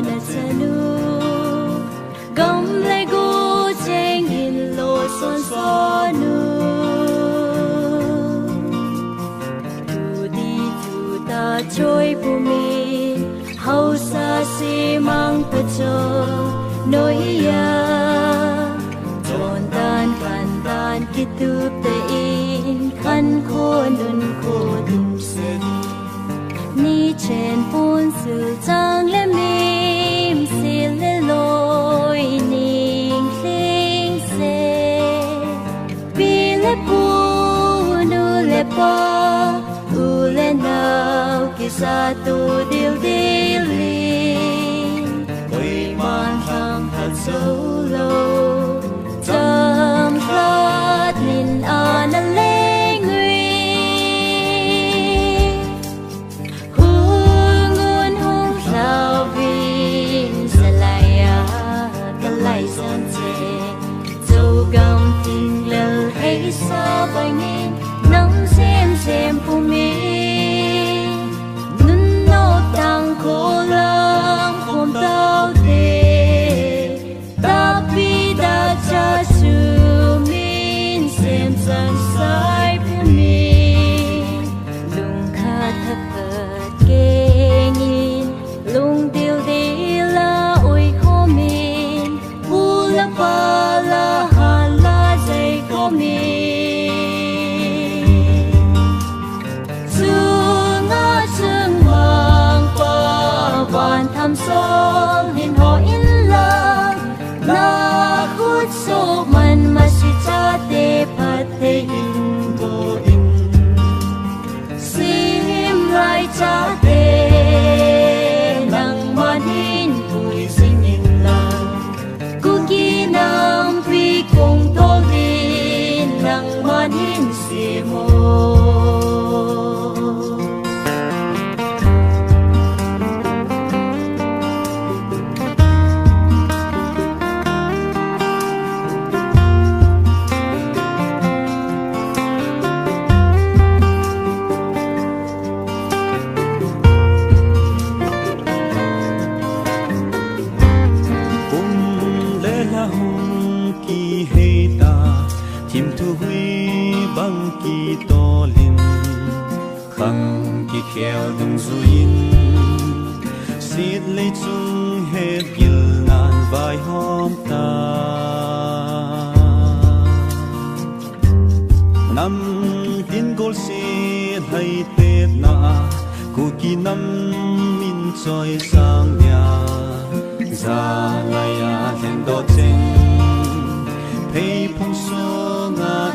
na sanu gam le gu cheng in lo son sonu tu di tu ta trôi bu min hau sa si mang pa cho noi ya chon tan kan tan kitup te in kan ko nun ko dim sen ni chen pun su chang le mim si le loi ning kling se pi le pu nu le pa u le nau ki sa tu dil dil lin oi man hang hat so lo cham khlat nin an le sa bay nghìn nắng xem phù mi nun nô tang khô lang khom tao te ta pi da cha su min xem san sai phù mi lung kha thấp phật kê nghìn lung tiêu đi la oi khô min u la pa la ha la dây khô min tham son hin ho in lang na khut so man ma si cha te phat te in go in sim lai cha te nang man hin tui sing in lang ku ki nam phi kong to din nang man hin si mo Kim thu hui băng kỳ to linh khăng kỳ khéo đừng duin xịt lấy chung hết gil nan vai hôm ta năm tin gol xịt hay tết na cô kỳ năm min choi sang nhà ra ngày à lên đốt trên thấy phong số ngã